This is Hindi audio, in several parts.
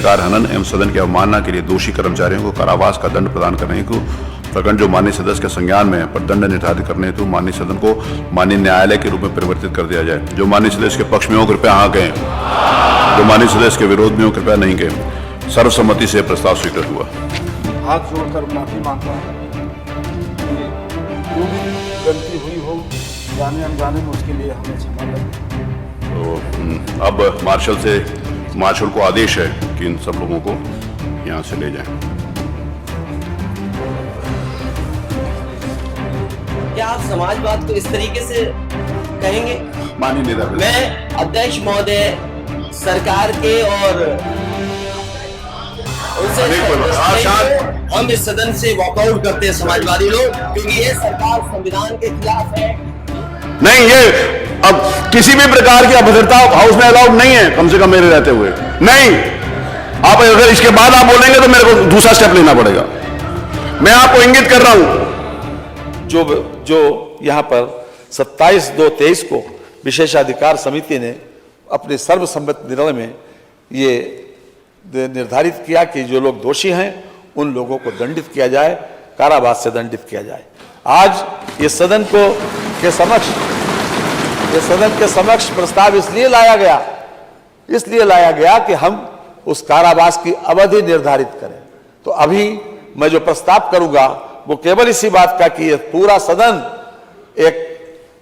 विशेषाधिकार हनन एवं सदन की अवमानना के लिए दोषी कर्मचारियों को कारावास का दंड प्रदान करने को प्रकरण जो माननीय सदस्य के संज्ञान में है पर दंड निर्धारित करने हेतु माननीय सदन को माननीय न्यायालय के रूप में परिवर्तित कर दिया जाए। जो माननीय सदस्य के पक्ष में हो कृपया हाँ कहें, जो माननीय सदस्य के विरोध में हो कृपया नहीं कहें। सर्वसम्मति से प्रस्ताव स्वीकृत हुआ। हाथ जोड़कर माफी मांगता हूँ कि जो भी गलती हुई हो जाने अनजाने में उसके लिए हमें क्षमा करें। तो अब मार्शल को आदेश है कि इन सब लोगों को यहाँ से ले जाएं। क्या आप समाजवाद को इस तरीके से कहेंगे? माननीय नेता, मैं अध्यक्ष महोदय सरकार के और हम इस सदन से वॉकआउट करते हैं समाजवादी लोग, क्योंकि ये सरकार संविधान के खिलाफ है। नहीं, ये अब किसी भी प्रकार की अभद्रता हाउस में अलाउड नहीं है, कम से कम मेरे रहते हुए नहीं। आप अगर इसके बाद आप बोलेंगे तो मेरे को दूसरा स्टेप लेना पड़ेगा। मैं आपको इंगित कर रहा हूं। जो यहां पर 27/2/23 को विशेषाधिकार समिति ने अपने सर्वसम्मत निर्णय में ये निर्धारित किया कि जो लोग दोषी हैं उन लोगों को दंडित किया जाए, कारावास से दंडित किया जाए। आज ये सदन के समक्ष प्रस्ताव इसलिए लाया गया कि हम उस कारावास की अवधि निर्धारित करें। तो अभी मैं जो प्रस्ताव करूंगा वो केवल इसी बात का कि ये पूरा सदन एक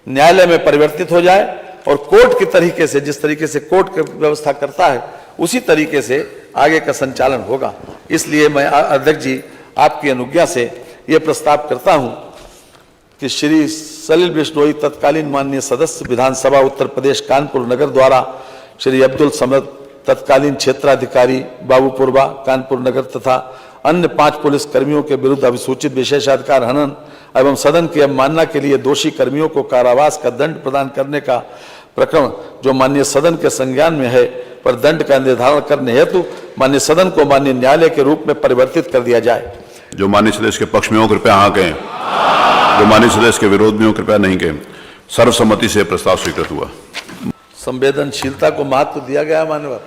न्यायालय में परिवर्तित हो जाए और कोर्ट के तरीके से, जिस तरीके से कोर्ट की व्यवस्था करता है उसी तरीके से आगे का संचालन होगा। इसलिए मैं अध्यक्ष जी आपकी अनुज्ञा से ये प्रस्ताव करता हूं कि श्री सलिल बिश्नोई तत्कालीन माननीय सदस्य विधानसभा उत्तर प्रदेश कानपुर नगर द्वारा श्री अब्दुल समद तत्कालीन क्षेत्राधिकारी बाबूपुरवा कानपुर नगर तथा अन्य 5 पुलिस कर्मियों के विरुद्ध अभिसूचित विशेषाधिकार हनन एवं सदन की अवमानना के लिए दोषी कर्मियों को कारावास का दंड प्रदान करने का प्रकरण जो माननीय सदन के संज्ञान में है पर दंड का निर्धारण करने हेतु माननीय सदन को माननीय न्यायालय के रूप में परिवर्तित कर दिया जाए। जो माननीय सदस्य के पक्ष में हो कृपया हाँ कहें, जो माननीय सदस्य के विरोध में हो कृपया नहीं कहें। सर्वसम्मति से प्रस्ताव स्वीकृत हुआ। संवेदनशीलता को महत्व दिया गया मान्यवर,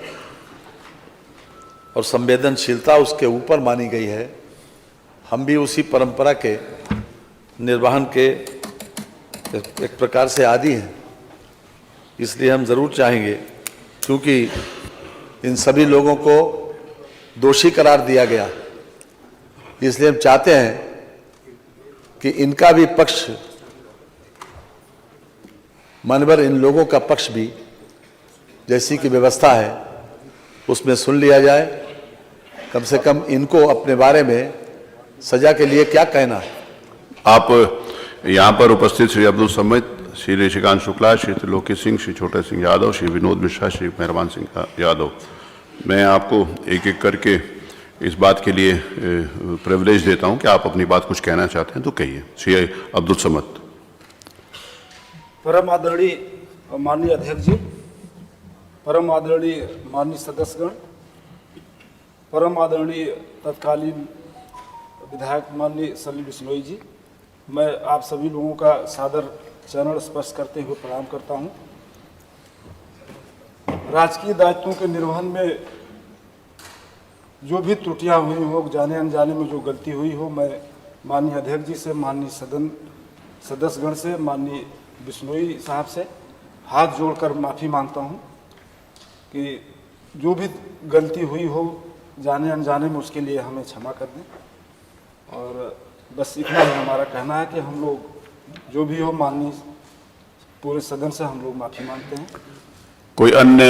और संवेदनशीलता उसके ऊपर मानी गई है। हम भी उसी परंपरा के निर्वहन के एक प्रकार से आदी हैं। इसलिए हम जरूर चाहेंगे, क्योंकि इन सभी लोगों को दोषी करार दिया गया, इसलिए हम चाहते हैं कि इनका भी पक्ष, मानवर इन लोगों का पक्ष भी जैसी की व्यवस्था है उसमें सुन लिया जाए। कम से कम इनको अपने बारे में सजा के लिए क्या कहना है। आप यहाँ पर उपस्थित श्री अब्दुल समद, श्री ऋषिकांत शुक्ला, श्री त्रिलोकी सिंह, श्री छोटे सिंह यादव, श्री विनोद मिश्रा, श्री मेहरबान सिंह यादव, मैं आपको एक एक करके इस बात के लिए प्रिविलेज देता हूं कि आप अपनी बात कुछ कहना चाहते हैं तो कहिए। श्री अब्दुल समद। परम आदरणीय माननीय अध्यक्ष जी, परम आदरणीय माननीय सदस्यगण, परम आदरणीय तत्कालीन विधायक माननीय सलिल बिश्नोई जी, मैं आप सभी लोगों का सादर चरण स्पर्श करते हुए प्रणाम करता हूं। राजकीय दायित्वों के निर्वहन में जो भी त्रुटियां हुई हो, जाने अनजाने में जो गलती हुई हो, मैं माननीय अध्यक्ष जी से, माननीय सदन सदस्यगण से, माननीय बिश्नोई साहब से हाथ जोड़कर माफ़ी मांगता हूं कि जो भी गलती हुई हो जाने अनजाने में उसके लिए हमें क्षमा कर दें। और बस इतना ही हमारा कहना है कि हम लोग जो भी हो माननीय पूरे सदन से हम लोग माफ़ी मांगते हैं। कोई अन्य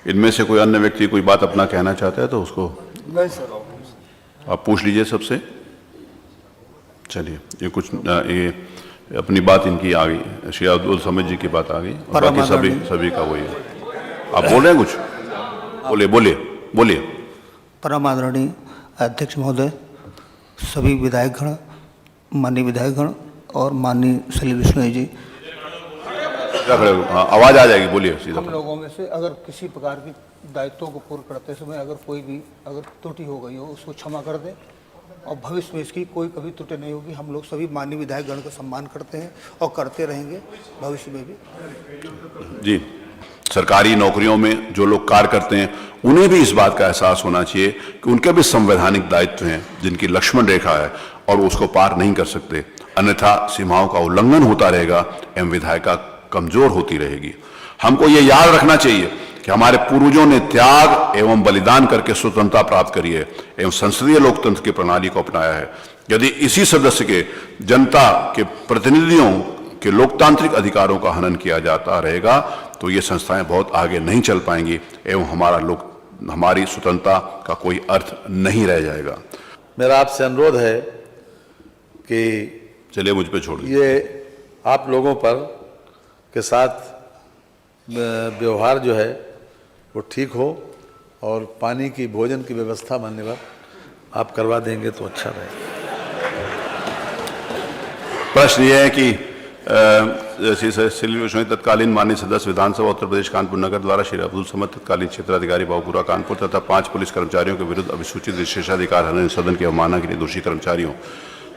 इनमें से कोई अन्य व्यक्ति कोई बात अपना कहना चाहता है तो उसको? नहीं सर, आप पूछ लीजिए सबसे। चलिए, ये कुछ ये अपनी बात इनकी आ गई, श्री अब्दुल समद जी की बात आ गई और बाकी सभी का वही है। आप बोल रहे हैं कुछ? बोलिए। परम आदरणीय अध्यक्ष महोदय, सभी विधायकगण, माननीय विधायकगण और माननीय सलिल बिश्नोई जी, आवाज आ जाएगी, बोलिए सीधा। हम लोगों में से अगर किसी प्रकार की दायित्वों को पूर्ण करते समय अगर कोई भी त्रुटि हो गई हो उसको क्षमा कर दें और भविष्य में इसकी कोई कभी त्रुटि नहीं होगी। हम लोग सभी माननीय विधायकगण का सम्मान करते हैं और करते रहेंगे भविष्य में भी। जी, सरकारी नौकरियों में जो लोग कार्य करते हैं उन्हें भी इस बात का एहसास होना चाहिए कि उनके भी संवैधानिक दायित्व हैं जिनकी लक्ष्मण रेखा है और उसको पार नहीं कर सकते, अन्यथा सीमाओं का उल्लंघन होता रहेगा एवं विधायिका कमजोर होती रहेगी। हमको ये याद रखना चाहिए कि हमारे पूर्वजों ने त्याग एवं बलिदान करके स्वतंत्रता प्राप्त करी है एवं संसदीय लोकतंत्र की प्रणाली को अपनाया है। यदि इसी सदस्य के जनता के प्रतिनिधियों के लोकतांत्रिक अधिकारों का हनन किया जाता रहेगा तो ये संस्थाएं बहुत आगे नहीं चल पाएंगी एवं हमारी स्वतंत्रता का कोई अर्थ नहीं रह जाएगा। मेरा आपसे अनुरोध है कि चलिए मुझ पे छोड़ दीजिए। ये आप लोगों पर के साथ व्यवहार जो है वो ठीक हो और पानी की भोजन की व्यवस्था मान्यवर आप करवा देंगे तो अच्छा रहेगा। प्रश्न ये है कि श्री तत्कालीन माननीय सदस्य विधानसभा उत्तर प्रदेश कानपुर नगर द्वारा श्री अब्दुल समद तत्कालीन क्षेत्राधिकारी बाबूपुरा कानपुर तथा 5 पुलिस कर्मचारियों के विरुद्ध अभिसूचित विशेषाधिकार हनन सदन की अवमानना के लिए दोषी कर्मचारियों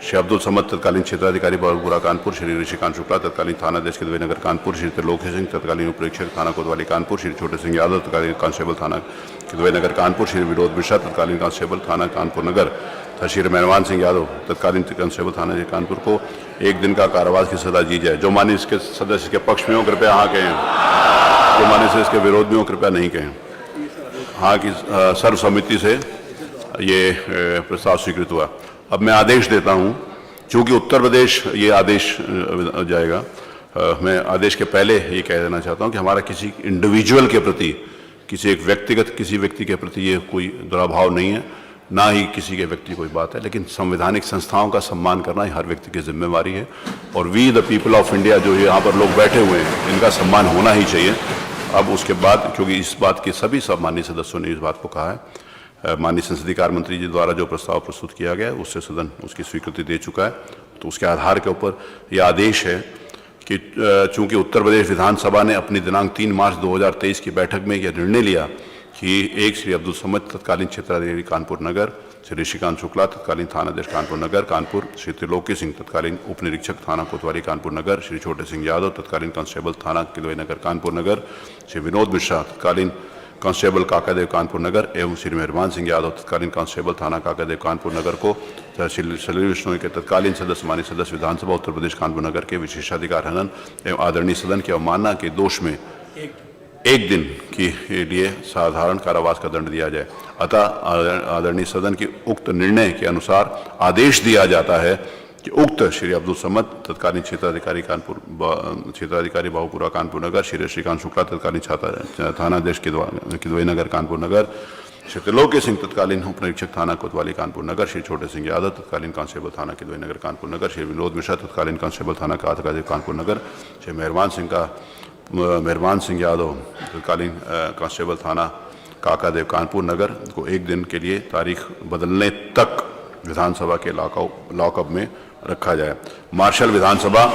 श्री अब्दुल समद तत्कालीन क्षेत्राधिकारी बाबूपुरा कानपुर, श्री ऋषिकांत शुक्ला तत्कालीन थानाध्यक्ष किदवई नगर कानपुर, श्री त्रिलोक सिंह तत्कालीन उपरीक्षक थाना कोतवाली कानपुर, श्री छोटे सिंह यादव तत्कालीन कांस्टेबल थाना किदवई नगर कानपुर, श्री विनोद मिश्रा तत्कालीन कांस्टेबल थाना कानपुर नगर तथा श्री मेहरबान सिंह यादव तत्कालीन कांस्टेबल थाना कानपुर को 1 दिन का कारावास की सजा दी जाए। जो माननीय इसके सदस्य के पक्ष में हो कृपया हाँ कहें, जो माननीय से इसके विरोध में हो कृपया नहीं कहें। हाँ की सर्वसम्मति से ये प्रस्ताव स्वीकृत हुआ। अब मैं आदेश देता हूं, चूंकि उत्तर प्रदेश ये आदेश जाएगा, मैं आदेश के पहले ये कह देना चाहता हूं कि हमारा किसी इंडिविजुअल के प्रति, किसी एक व्यक्तिगत किसी व्यक्ति के प्रति ये कोई दुराभाव नहीं है, ना ही किसी के व्यक्ति कोई बात है, लेकिन संवैधानिक संस्थाओं का सम्मान करना ही हर व्यक्ति की जिम्मेवारी है और we the people of India जो यहाँ पर लोग बैठे हुए हैं इनका सम्मान होना ही चाहिए। अब उसके बाद, क्योंकि इस बात की सभी माननीय सदस्यों ने इस बात को कहा है, माननीय संसदीय कार्य मंत्री जी द्वारा जो प्रस्ताव प्रस्तुत किया गया है उससे सदन उसकी स्वीकृति दे चुका है, तो उसके आधार के ऊपर यह आदेश है कि चूंकि उत्तर प्रदेश विधानसभा ने अपनी दिनांक 3 मार्च 2023 की बैठक में यह निर्णय लिया कि एक श्री अब्दुल समद तत्कालीन क्षेत्राधिकारी कानपुर नगर, श्री ऋषिकांत शुक्ला तत्कालीन थानाध्यक्ष कानपुर नगर कानपुर, श्री त्रिलोकी सिंह तत्कालीन उप निरीक्षक थाना कोतवाली कानपुर नगर, श्री छोटे सिंह यादव तत्कालीन कांस्टेबल थाना किदवई नगर कानपुर नगर, श्री विनोद मिश्रा तत्कालीन कांस्टेबल काकादेव कानपुर नगर एवं श्री मेहरबान सिंह यादव तत्कालीन कांस्टेबल थाना काकादेव कानपुर नगर को श्री विष्णु के तत्कालीन सदस्य माननीय सदस्य विधानसभा उत्तर प्रदेश कानपुर नगर के विशेषाधिकार हनन एवं आदरणीय सदन की अवमानना के दोष में 1 दिन के लिए साधारण कारावास का दंड दिया जाए। अतः आदरणीय सदन की उक्त निर्णय के अनुसार आदेश दिया जाता है कि उक्त श्री अब्दुल समद तत्कालीन क्षेत्राधिकारी बाबूपुरा कानपुर नगर, श्री श्रीकांत शुक्ला तत्कालीन थानाध्यक्ष किदवई नगर कानपुर नगर, श्री त्रिलोक सिंह तत्कालीन उप निरीक्षक थाना कोतवाली कानपुर नगर, श्री छोटे सिंह यादव तत्कालीन कांस्टेबल थाना किदवई नगर कानपुर नगर, श्री विनोद मिश्रा तत्कालीन कांस्टेबल थाना काकादेव कानपुर नगर, श्री मेहरबान सिंह यादव तत्कालीन कांस्टेबल थाना काकादेव कानपुर नगर को 1 दिन के लिए तारीख बदलने तक विधानसभा के लॉकअप में रखा जाए। मार्शल विधानसभा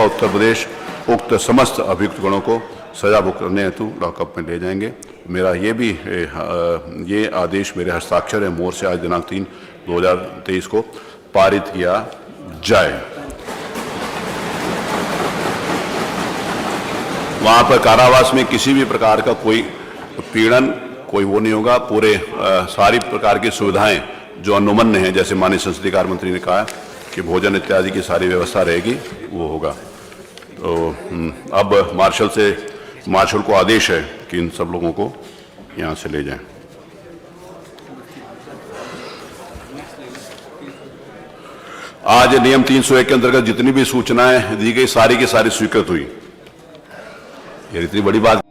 उत्तर प्रदेश उक्त समस्त अभियुक्त गणों को सजा भुगतने हेतु लॉकअप में ले जाएंगे। मेरा ये आदेश मेरे हस्ताक्षर है मोहर से आज दिनांक 3/2023 को पारित किया जाए। वहां पर कारावास में किसी भी प्रकार का कोई उत्पीड़न कोई वो नहीं होगा। पूरे सारी प्रकार की सुविधाएं जो अनुमन्य हैं, जैसे माननीय संसदीय कार्य मंत्री ने कहा कि भोजन इत्यादि की सारी व्यवस्था रहेगी, वो होगा। तो अब मार्शल को आदेश है कि इन सब लोगों को यहाँ से ले जाएं। आज नियम 301 के अंतर्गत जितनी भी सूचनाएं दी गई सारी की सारी स्वीकृत हुई। ये इतनी बड़ी बात